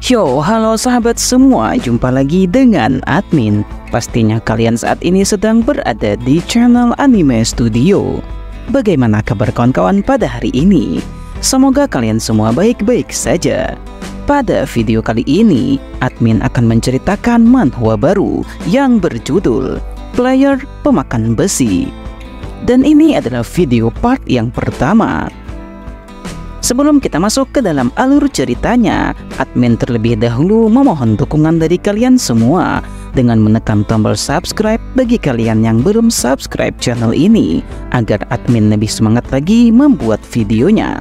Yo, halo sahabat semua, jumpa lagi dengan admin. Pastinya kalian saat ini sedang berada di channel Anime Studio. Bagaimana kabar kawan-kawan pada hari ini? Semoga kalian semua baik-baik saja. Pada video kali ini, admin akan menceritakan manhwa baru yang berjudul Player Pemakan Besi. Dan ini adalah video part yang pertama. Sebelum kita masuk ke dalam alur ceritanya, admin terlebih dahulu memohon dukungan dari kalian semua dengan menekan tombol subscribe bagi kalian yang belum subscribe channel ini, agar admin lebih semangat lagi membuat videonya.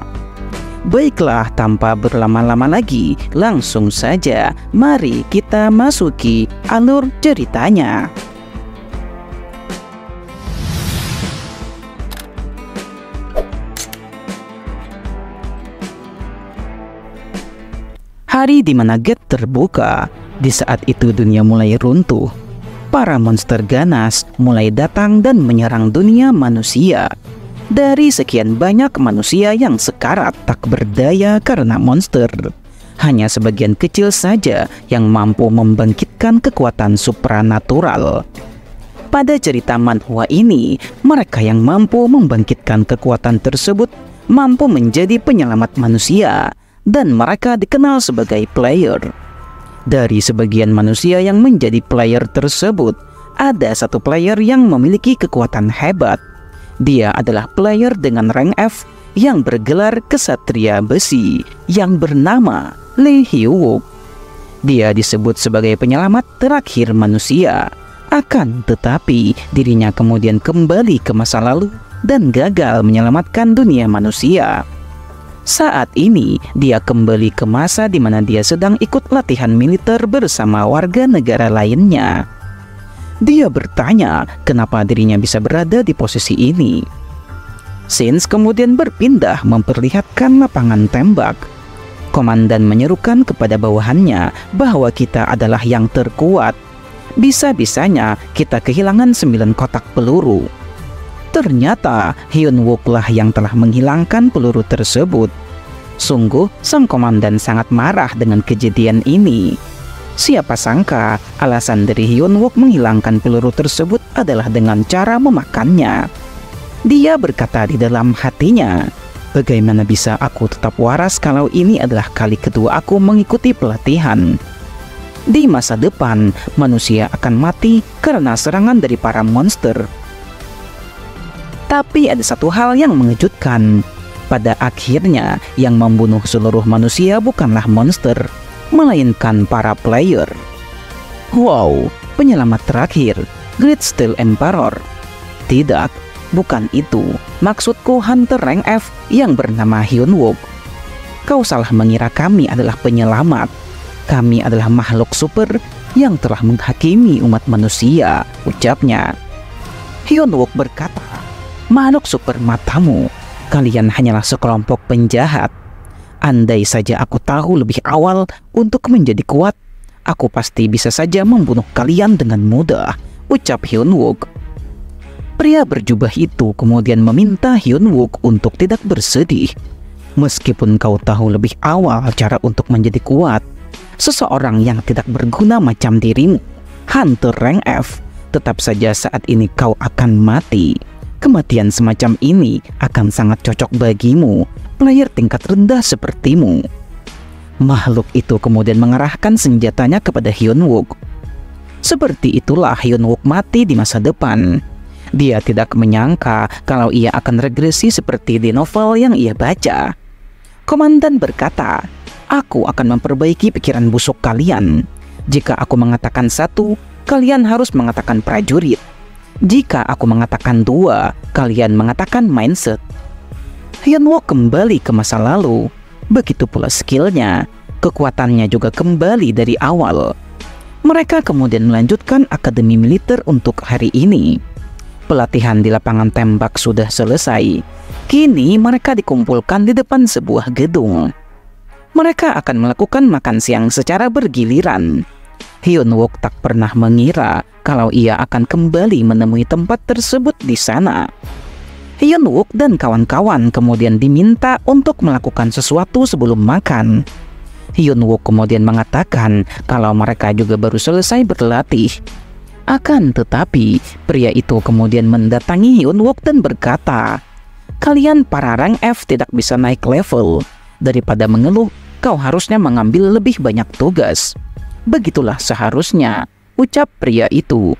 Baiklah, tanpa berlama-lama lagi, langsung saja mari kita masuki alur ceritanya. Hari di mana gate terbuka, di saat itu dunia mulai runtuh. Para monster ganas mulai datang dan menyerang dunia manusia. Dari sekian banyak manusia yang sekarat tak berdaya karena monster, hanya sebagian kecil saja yang mampu membangkitkan kekuatan supranatural. Pada cerita manhwa ini, mereka yang mampu membangkitkan kekuatan tersebut mampu menjadi penyelamat manusia, dan mereka dikenal sebagai player. Dari sebagian manusia yang menjadi player tersebut, ada satu player yang memiliki kekuatan hebat. Dia adalah player dengan rank F yang bergelar Kesatria Besi yang bernama Lee Hyuk. Dia disebut sebagai penyelamat terakhir manusia. Akan tetapi, dirinya kemudian kembali ke masa lalu dan gagal menyelamatkan dunia manusia. Saat ini, dia kembali ke masa di mana dia sedang ikut latihan militer bersama warga negara lainnya. Dia bertanya kenapa dirinya bisa berada di posisi ini. Scenes kemudian berpindah memperlihatkan lapangan tembak. Komandan menyerukan kepada bawahannya bahwa kita adalah yang terkuat. Bisa-bisanya kita kehilangan 9 kotak peluru. Ternyata Hyun Wook lah yang telah menghilangkan peluru tersebut. Sungguh sang komandan sangat marah dengan kejadian ini. Siapa sangka alasan dari Hyun Wook menghilangkan peluru tersebut adalah dengan cara memakannya. Dia berkata di dalam hatinya, bagaimana bisa aku tetap waras kalau ini adalah kali kedua aku mengikuti pelatihan. Di masa depan, manusia akan mati karena serangan dari para monster. Tapi ada satu hal yang mengejutkan. Pada akhirnya, yang membunuh seluruh manusia bukanlah monster, melainkan para player. Wow, penyelamat terakhir, Great Steel Emperor. Tidak, bukan itu. Maksudku Hunter rank F yang bernama Hyun Wook. Kau salah mengira kami adalah penyelamat. Kami adalah makhluk super yang telah menghakimi umat manusia, ucapnya. Hyun Wook berkata, makhluk super matamu, kalian hanyalah sekelompok penjahat. Andai saja aku tahu lebih awal untuk menjadi kuat, aku pasti bisa saja membunuh kalian dengan mudah, ucap Hyun Wook. Pria berjubah itu kemudian meminta Hyun Wook untuk tidak bersedih. Meskipun kau tahu lebih awal cara untuk menjadi kuat, seseorang yang tidak berguna macam dirimu, Hunter rank F, tetap saja saat ini kau akan mati. Kematian semacam ini akan sangat cocok bagimu, player tingkat rendah sepertimu. Makhluk itu kemudian mengarahkan senjatanya kepada Hyun Wook. Seperti itulah Hyun Wook mati di masa depan. Dia tidak menyangka kalau ia akan regresi seperti di novel yang ia baca. Komandan berkata, aku akan memperbaiki pikiran busuk kalian. Jika aku mengatakan satu, kalian harus mengatakan prajurit. Jika aku mengatakan 2, kalian mengatakan mindset. Hyun Wook kembali ke masa lalu. Begitu pula skillnya, kekuatannya juga kembali dari awal. Mereka kemudian melanjutkan akademi militer untuk hari ini. Pelatihan di lapangan tembak sudah selesai. Kini mereka dikumpulkan di depan sebuah gedung. Mereka akan melakukan makan siang secara bergiliran. Hyun Wook tak pernah mengira kalau ia akan kembali menemui tempat tersebut di sana. Hyun Wook dan kawan-kawan kemudian diminta untuk melakukan sesuatu sebelum makan. Hyun Wook kemudian mengatakan kalau mereka juga baru selesai berlatih. Akan tetapi, pria itu kemudian mendatangi Hyun Wook dan berkata, "Kalian para rank F tidak bisa naik level. Daripada mengeluh, kau harusnya mengambil lebih banyak tugas. Begitulah seharusnya," ucap pria itu.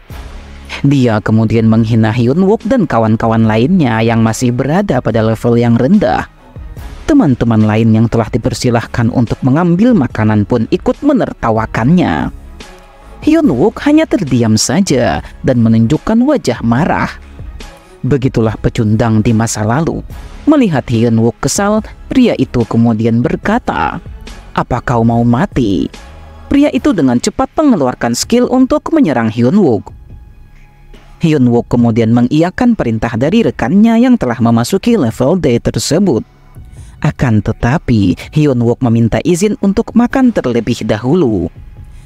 Dia kemudian menghina Hyun Wook dan kawan-kawan lainnya yang masih berada pada level yang rendah. Teman-teman lain yang telah dipersilahkan untuk mengambil makanan pun ikut menertawakannya. Hyun Wook hanya terdiam saja dan menunjukkan wajah marah. Begitulah pecundang di masa lalu. Melihat Hyun Wook kesal, pria itu kemudian berkata, "Apa kau mau mati?" Pria itu dengan cepat mengeluarkan skill untuk menyerang Hyun Wook. Hyun Wook kemudian mengiyakan perintah dari rekannya yang telah memasuki level D tersebut. Akan tetapi, Hyun Wook meminta izin untuk makan terlebih dahulu.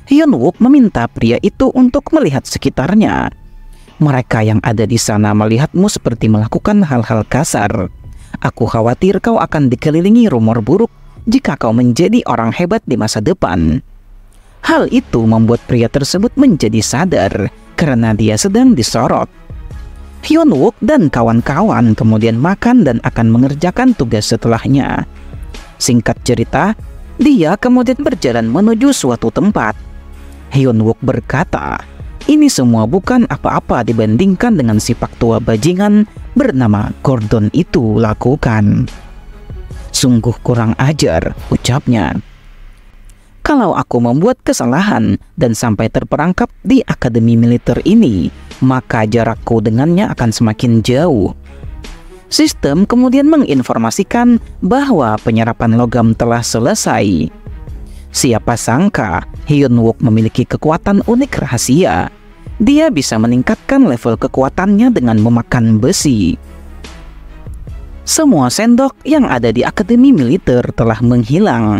Hyun Wook meminta pria itu untuk melihat sekitarnya. "Mereka yang ada di sana melihatmu seperti melakukan hal-hal kasar. Aku khawatir kau akan dikelilingi rumor buruk jika kau menjadi orang hebat di masa depan." Hal itu membuat pria tersebut menjadi sadar karena dia sedang disorot. Hyun Wook dan kawan-kawan kemudian makan dan akan mengerjakan tugas setelahnya. Singkat cerita, dia kemudian berjalan menuju suatu tempat. Hyun Wook berkata, "Ini semua bukan apa-apa dibandingkan dengan si pak tua bajingan bernama Gordon itu lakukan." "Sungguh kurang ajar," ucapnya. "Kalau aku membuat kesalahan dan sampai terperangkap di akademi militer ini, maka jarakku dengannya akan semakin jauh." Sistem kemudian menginformasikan bahwa penyerapan logam telah selesai. Siapa sangka Hyun Wook memiliki kekuatan unik rahasia. Dia bisa meningkatkan level kekuatannya dengan memakan besi. Semua sendok yang ada di akademi militer telah menghilang.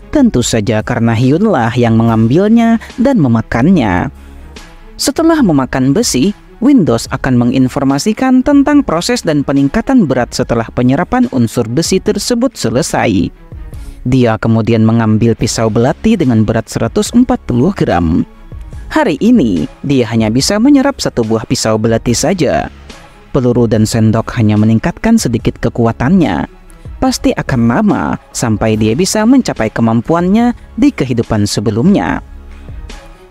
Tentu saja karena Hyunlah yang mengambilnya dan memakannya. Setelah memakan besi, Windows akan menginformasikan tentang proses dan peningkatan berat setelah penyerapan unsur besi tersebut selesai. Dia kemudian mengambil pisau belati dengan berat 140 gram. Hari ini, dia hanya bisa menyerap satu buah pisau belati saja. Peluru dan sendok hanya meningkatkan sedikit kekuatannya. Pasti akan lama sampai dia bisa mencapai kemampuannya di kehidupan sebelumnya.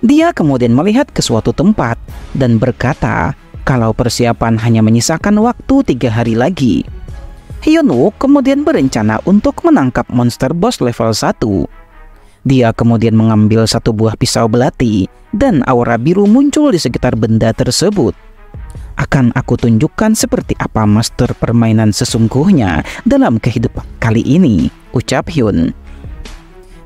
Dia kemudian melihat ke suatu tempat dan berkata kalau persiapan hanya menyisakan waktu 3 hari lagi. Hyun Wook kemudian berencana untuk menangkap monster boss level 1. Dia kemudian mengambil satu buah pisau belati dan aura biru muncul di sekitar benda tersebut. "Akan aku tunjukkan seperti apa master permainan sesungguhnya dalam kehidupan kali ini," ucap Hyun.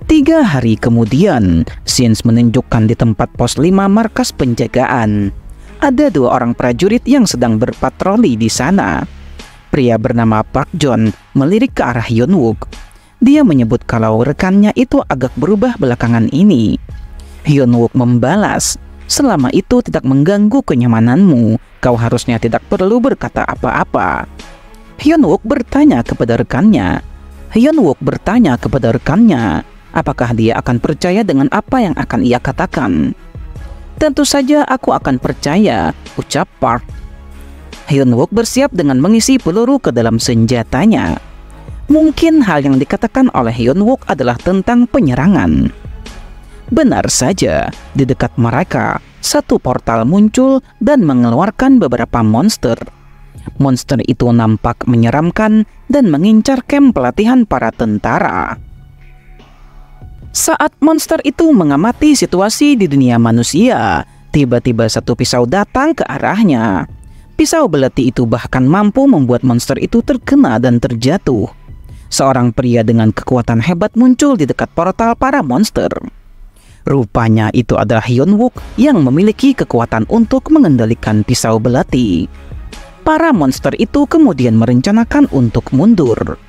3 hari kemudian, scenes menunjukkan di tempat pos 5 markas penjagaan. Ada 2 orang prajurit yang sedang berpatroli di sana. Pria bernama Park John melirik ke arah Hyun Wook. Dia menyebut kalau rekannya itu agak berubah belakangan ini. Hyun Wook membalas, "Selama itu tidak mengganggu kenyamananmu, kau harusnya tidak perlu berkata apa-apa." Hyun Wook bertanya kepada rekannya. Apakah dia akan percaya dengan apa yang akan ia katakan? "Tentu saja aku akan percaya," ucap Park. Hyun Wook bersiap dengan mengisi peluru ke dalam senjatanya. Mungkin hal yang dikatakan oleh Hyun Wook adalah tentang penyerangan. Benar saja, di dekat mereka, satu portal muncul dan mengeluarkan beberapa monster. Monster itu nampak menyeramkan dan mengincar kamp pelatihan para tentara. Saat monster itu mengamati situasi di dunia manusia, tiba-tiba satu pisau datang ke arahnya. Pisau belati itu bahkan mampu membuat monster itu terkena dan terjatuh. Seorang pria dengan kekuatan hebat muncul di dekat portal para monster. Rupanya itu adalah Hyun Wook yang memiliki kekuatan untuk mengendalikan pisau belati. Para monster itu kemudian merencanakan untuk mundur.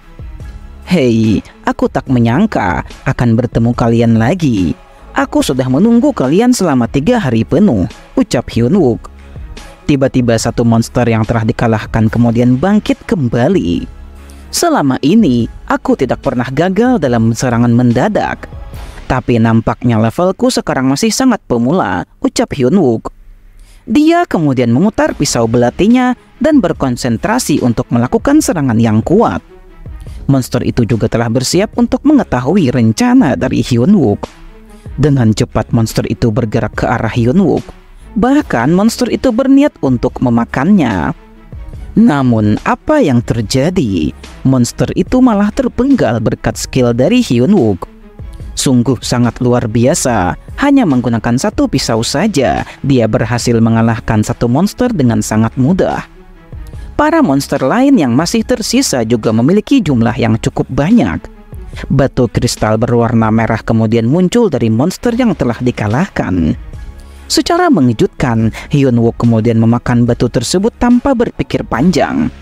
"Hei, aku tak menyangka akan bertemu kalian lagi. Aku sudah menunggu kalian selama 3 hari penuh," ucap Hyun Wook. Tiba-tiba satu monster yang telah dikalahkan kemudian bangkit kembali. Selama ini, aku tidak pernah gagal dalam serangan mendadak. Tapi nampaknya levelku sekarang masih sangat pemula, ucap Hyun-wook. Dia kemudian memutar pisau belatinya dan berkonsentrasi untuk melakukan serangan yang kuat. Monster itu juga telah bersiap untuk mengetahui rencana dari Hyun-wook. Dengan cepat monster itu bergerak ke arah Hyun-wook. Bahkan monster itu berniat untuk memakannya. Namun apa yang terjadi? Monster itu malah terpenggal berkat skill dari Hyun-wook. Sungguh sangat luar biasa. Hanya menggunakan satu pisau saja, dia berhasil mengalahkan satu monster dengan sangat mudah. Para monster lain yang masih tersisa juga memiliki jumlah yang cukup banyak. Batu kristal berwarna merah kemudian muncul dari monster yang telah dikalahkan. Secara mengejutkan, Hyun-wook kemudian memakan batu tersebut tanpa berpikir panjang.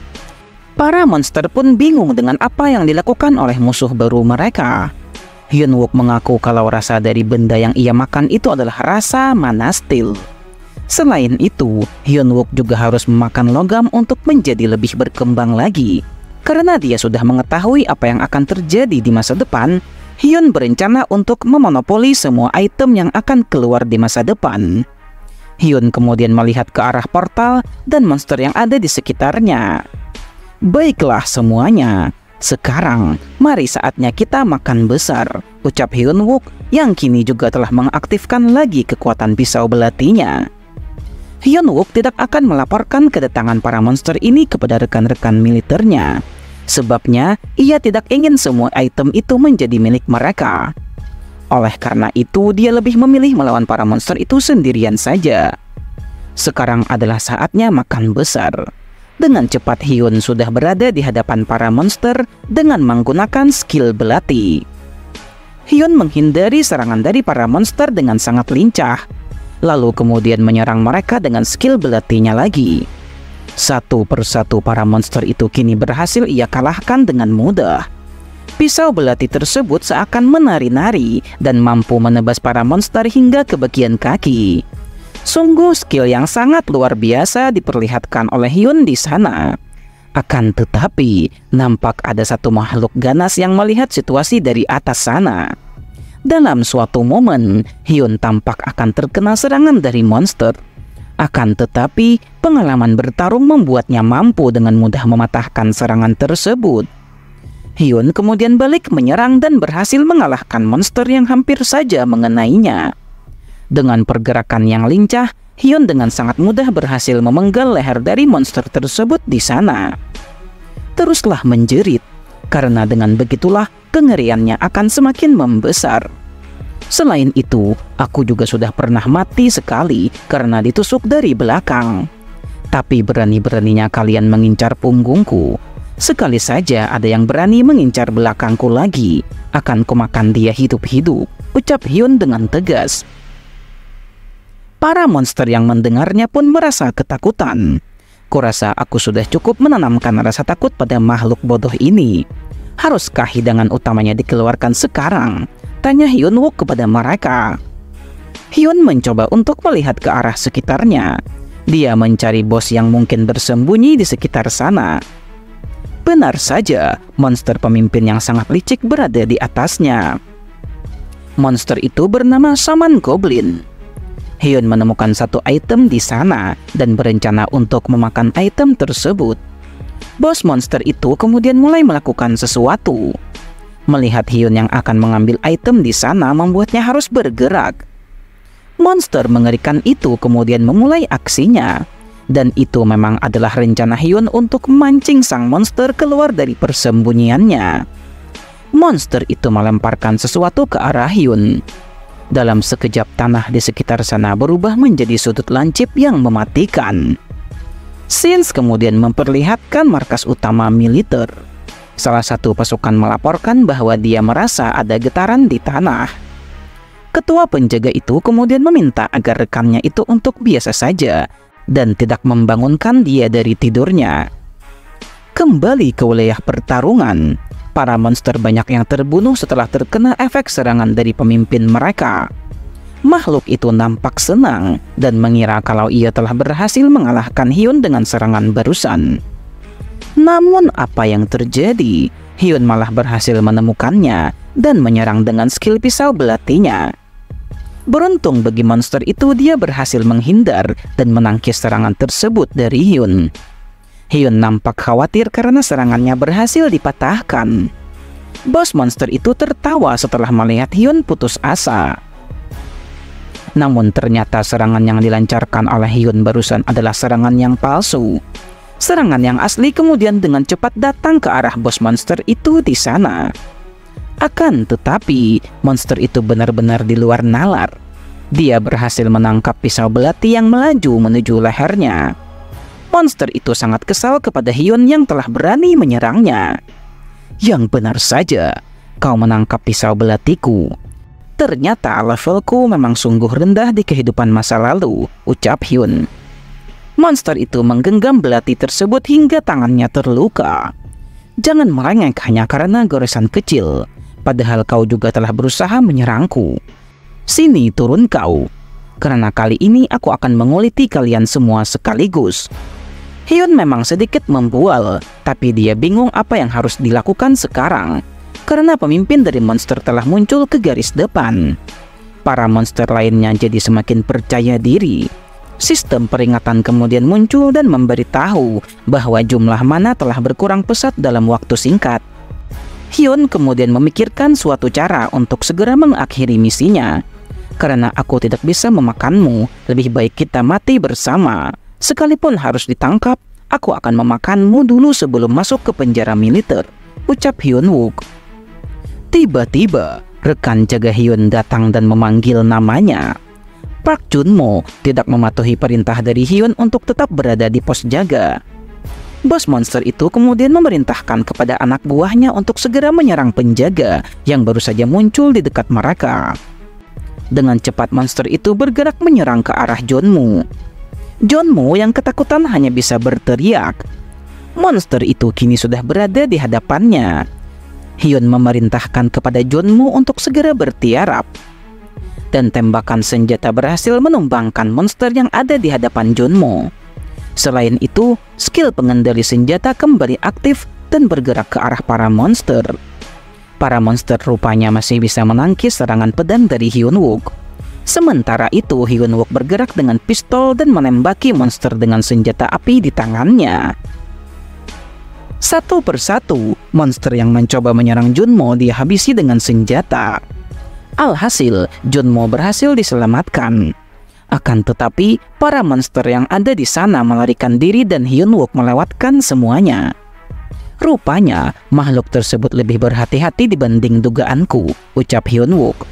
Para monster pun bingung dengan apa yang dilakukan oleh musuh baru mereka. Hyun-wook mengaku kalau rasa dari benda yang ia makan itu adalah rasa mana steel. Selain itu, Hyun-wook juga harus memakan logam untuk menjadi lebih berkembang lagi. Karena dia sudah mengetahui apa yang akan terjadi di masa depan, Hyun berencana untuk memonopoli semua item yang akan keluar di masa depan. Hyun kemudian melihat ke arah portal dan monster yang ada di sekitarnya. Baiklah semuanya. Sekarang, mari saatnya kita makan besar, ucap Hyun-wook yang kini juga telah mengaktifkan lagi kekuatan pisau belatinya. Hyun-wook tidak akan melaporkan kedatangan para monster ini kepada rekan-rekan militernya. Sebabnya, ia tidak ingin semua item itu menjadi milik mereka. Oleh karena itu, dia lebih memilih melawan para monster itu sendirian saja. Sekarang adalah saatnya makan besar. Dengan cepat Hyun sudah berada di hadapan para monster dengan menggunakan skill belati. Hyun menghindari serangan dari para monster dengan sangat lincah, lalu kemudian menyerang mereka dengan skill belatinya lagi. Satu persatu para monster itu kini berhasil ia kalahkan dengan mudah. Pisau belati tersebut seakan menari-nari dan mampu menebas para monster hingga ke bagian kaki. Sungguh skill yang sangat luar biasa diperlihatkan oleh Hyun di sana. Akan tetapi, nampak ada satu makhluk ganas yang melihat situasi dari atas sana. Dalam suatu momen, Hyun tampak akan terkena serangan dari monster. Akan tetapi, pengalaman bertarung membuatnya mampu dengan mudah mematahkan serangan tersebut. Hyun kemudian balik menyerang dan berhasil mengalahkan monster yang hampir saja mengenainya. Dengan pergerakan yang lincah, Hyun dengan sangat mudah berhasil memenggal leher dari monster tersebut di sana. Teruslah menjerit, karena dengan begitulah kengeriannya akan semakin membesar. Selain itu, aku juga sudah pernah mati sekali karena ditusuk dari belakang. Tapi berani-beraninya kalian mengincar punggungku. Sekali saja ada yang berani mengincar belakangku lagi, akan kumakan dia hidup-hidup, ucap Hyun dengan tegas. Para monster yang mendengarnya pun merasa ketakutan. Kurasa aku sudah cukup menanamkan rasa takut pada makhluk bodoh ini. Haruskah hidangan utamanya dikeluarkan sekarang? Tanya Hyun-wook kepada mereka. Hyun mencoba untuk melihat ke arah sekitarnya. Dia mencari bos yang mungkin bersembunyi di sekitar sana. Benar saja, monster pemimpin yang sangat licik berada di atasnya. Monster itu bernama Shaman Goblin. Hyun menemukan satu item di sana dan berencana untuk memakan item tersebut. Bos monster itu kemudian mulai melakukan sesuatu. Melihat Hyun yang akan mengambil item di sana membuatnya harus bergerak. Monster mengerikan itu kemudian memulai aksinya. Dan itu memang adalah rencana Hyun untuk memancing sang monster keluar dari persembunyiannya. Monster itu melemparkan sesuatu ke arah Hyun. Dalam sekejap tanah di sekitar sana berubah menjadi sudut lancip yang mematikan. Scenes kemudian memperlihatkan markas utama militer. Salah satu pasukan melaporkan bahwa dia merasa ada getaran di tanah. Ketua penjaga itu kemudian meminta agar rekannya itu untuk biasa saja dan tidak membangunkan dia dari tidurnya. Kembali ke wilayah pertarungan. Para monster banyak yang terbunuh setelah terkena efek serangan dari pemimpin mereka. Makhluk itu nampak senang dan mengira kalau ia telah berhasil mengalahkan Hyun dengan serangan barusan. Namun apa yang terjadi? Hyun malah berhasil menemukannya dan menyerang dengan skill pisau belatinya. Beruntung bagi monster itu, dia berhasil menghindar dan menangkis serangan tersebut dari Hyun. Hyun nampak khawatir karena serangannya berhasil dipatahkan. Bos monster itu tertawa setelah melihat Hyun putus asa. Namun ternyata serangan yang dilancarkan oleh Hyun barusan adalah serangan yang palsu. Serangan yang asli kemudian dengan cepat datang ke arah bos monster itu di sana. Akan tetapi, monster itu benar-benar di luar nalar. Dia berhasil menangkap pisau belati yang melaju menuju lehernya. Monster itu sangat kesal kepada Hyun yang telah berani menyerangnya. Yang benar saja, kau menangkap pisau belatiku. Ternyata levelku memang sungguh rendah di kehidupan masa lalu, ucap Hyun. Monster itu menggenggam belati tersebut hingga tangannya terluka. Jangan merengek hanya karena goresan kecil. Padahal kau juga telah berusaha menyerangku. Sini turun kau. Karena kali ini aku akan menguliti kalian semua sekaligus. Hyun memang sedikit membual, tapi dia bingung apa yang harus dilakukan sekarang. Karena pemimpin dari monster telah muncul ke garis depan. Para monster lainnya jadi semakin percaya diri. Sistem peringatan kemudian muncul dan memberitahu bahwa jumlah mana telah berkurang pesat dalam waktu singkat. Hyun kemudian memikirkan suatu cara untuk segera mengakhiri misinya. Karena aku tidak bisa memakanmu, lebih baik kita mati bersama. Sekalipun harus ditangkap, aku akan memakanmu dulu sebelum masuk ke penjara militer, ucap Hyun Wook. Tiba-tiba, rekan jaga Hyun datang dan memanggil namanya. Park Junmo tidak mematuhi perintah dari Hyun untuk tetap berada di pos jaga. Bos monster itu kemudian memerintahkan kepada anak buahnya untuk segera menyerang penjaga yang baru saja muncul di dekat mereka. Dengan cepat monster itu bergerak menyerang ke arah Junmo. Junmo yang ketakutan hanya bisa berteriak. Monster itu kini sudah berada di hadapannya. Hyun memerintahkan kepada Junmo untuk segera bertiarap. Dan tembakan senjata berhasil menumbangkan monster yang ada di hadapan Junmo. Selain itu, skill pengendali senjata kembali aktif dan bergerak ke arah para monster. Para monster rupanya masih bisa menangkis serangan pedang dari Hyun Wook. Sementara itu, Hyun Wook bergerak dengan pistol dan menembaki monster dengan senjata api di tangannya. Satu persatu, monster yang mencoba menyerang Junmo dihabisi dengan senjata. Alhasil, Junmo berhasil diselamatkan. Akan tetapi, para monster yang ada di sana melarikan diri dan Hyun Wook melewatkan semuanya. Rupanya, makhluk tersebut lebih berhati-hati dibanding dugaanku, ucap Hyun Wook.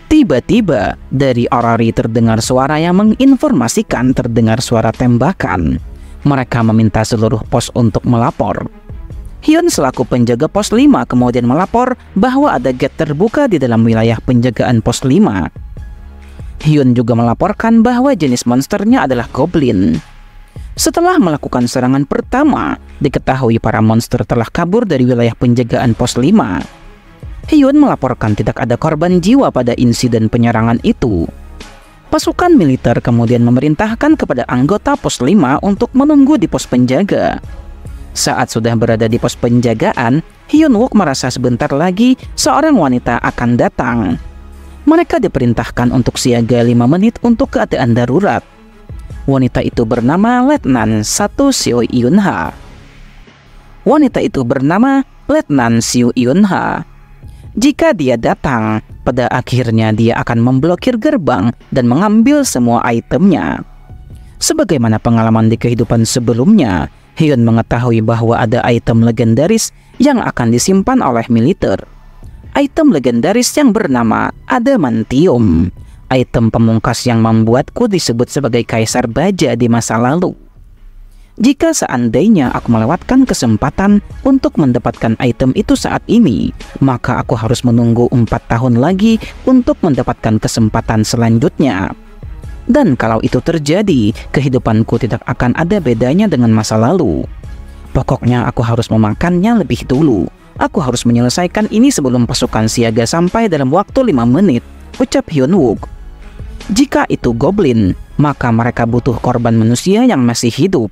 Tiba-tiba, dari orari terdengar suara yang menginformasikan terdengar suara tembakan. Mereka meminta seluruh pos untuk melapor. Hyun selaku penjaga pos 5 kemudian melapor bahwa ada gate terbuka di dalam wilayah penjagaan pos 5. Hyun juga melaporkan bahwa jenis monsternya adalah goblin. Setelah melakukan serangan pertama, diketahui para monster telah kabur dari wilayah penjagaan pos 5. Hyun melaporkan tidak ada korban jiwa pada insiden penyerangan itu. Pasukan militer kemudian memerintahkan kepada anggota pos 5 untuk menunggu di pos penjaga. Saat sudah berada di pos penjagaan, Hyun Wook merasa sebentar lagi seorang wanita akan datang. Mereka diperintahkan untuk siaga 5 menit untuk keadaan darurat. Wanita itu bernama Letnan Satu Seo Yun-ha. Wanita itu bernama Letnan Seo Yun-ha. Jika dia datang, pada akhirnya dia akan memblokir gerbang dan mengambil semua itemnya. Sebagaimana pengalaman di kehidupan sebelumnya, Hyun mengetahui bahwa ada item legendaris yang akan disimpan oleh militer. Item legendaris yang bernama Adamantium. Item pemungkas yang membuatku disebut sebagai Kaisar Baja di masa lalu. Jika seandainya aku melewatkan kesempatan untuk mendapatkan item itu saat ini, maka aku harus menunggu 4 tahun lagi untuk mendapatkan kesempatan selanjutnya. Dan kalau itu terjadi, kehidupanku tidak akan ada bedanya dengan masa lalu. Pokoknya aku harus memakannya lebih dulu. Aku harus menyelesaikan ini sebelum pasukan siaga sampai dalam waktu 5 menit, ucap Hyun Wook. Jika itu goblin, maka mereka butuh korban manusia yang masih hidup.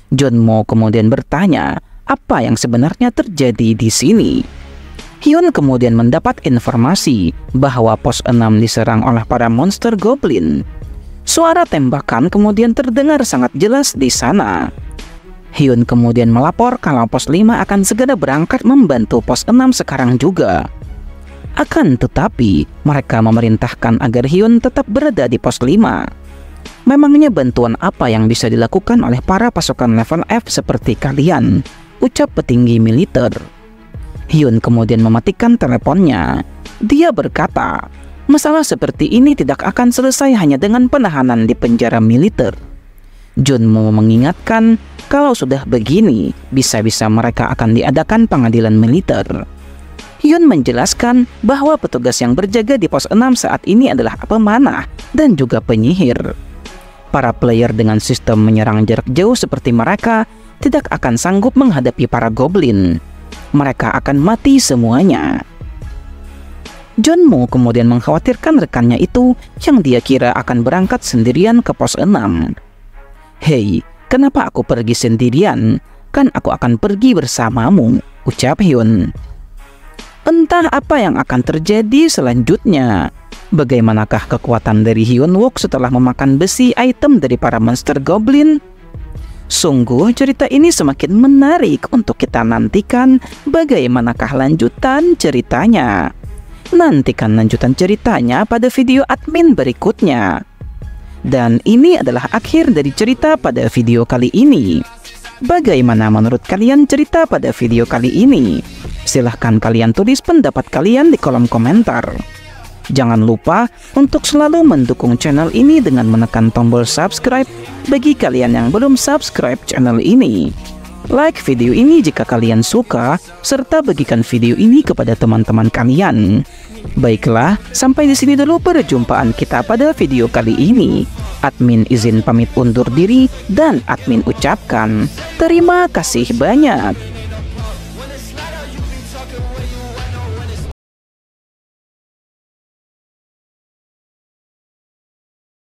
Junmo kemudian bertanya, apa yang sebenarnya terjadi di sini. Hyun kemudian mendapat informasi bahwa pos 6 diserang oleh para monster goblin. Suara tembakan kemudian terdengar sangat jelas di sana. Hyun kemudian melapor kalau pos 5 akan segera berangkat membantu pos 6 sekarang juga. Akan tetapi, mereka memerintahkan agar Hyun tetap berada di pos 5. Memangnya bantuan apa yang bisa dilakukan oleh para pasukan level F seperti kalian? Ucap petinggi militer. Hyun kemudian mematikan teleponnya. Dia berkata, masalah seperti ini tidak akan selesai hanya dengan penahanan di penjara militer. Junmo mengingatkan kalau sudah begini, bisa-bisa mereka akan diadakan pengadilan militer. Hyun menjelaskan bahwa petugas yang berjaga di pos 6 saat ini adalah pemanah dan juga penyihir. Para player dengan sistem menyerang jarak jauh seperti mereka tidak akan sanggup menghadapi para goblin. Mereka akan mati semuanya. Junmo kemudian mengkhawatirkan rekannya itu yang dia kira akan berangkat sendirian ke pos 6. Hei, kenapa aku pergi sendirian? Kan aku akan pergi bersamamu, ucap Hyun. Entah apa yang akan terjadi selanjutnya. Bagaimanakah kekuatan dari Hyun Wook setelah memakan besi item dari para monster goblin? Sungguh cerita ini semakin menarik untuk kita nantikan bagaimanakah lanjutan ceritanya. Nantikan lanjutan ceritanya pada video admin berikutnya. Dan ini adalah akhir dari cerita pada video kali ini. Bagaimana menurut kalian cerita pada video kali ini? Silahkan kalian tulis pendapat kalian di kolom komentar. Jangan lupa untuk selalu mendukung channel ini dengan menekan tombol subscribe bagi kalian yang belum subscribe channel ini. Like video ini jika kalian suka, serta bagikan video ini kepada teman-teman kalian. Baiklah, sampai di sini dulu perjumpaan kita pada video kali ini. Admin izin pamit undur diri dan admin ucapkan terima kasih banyak.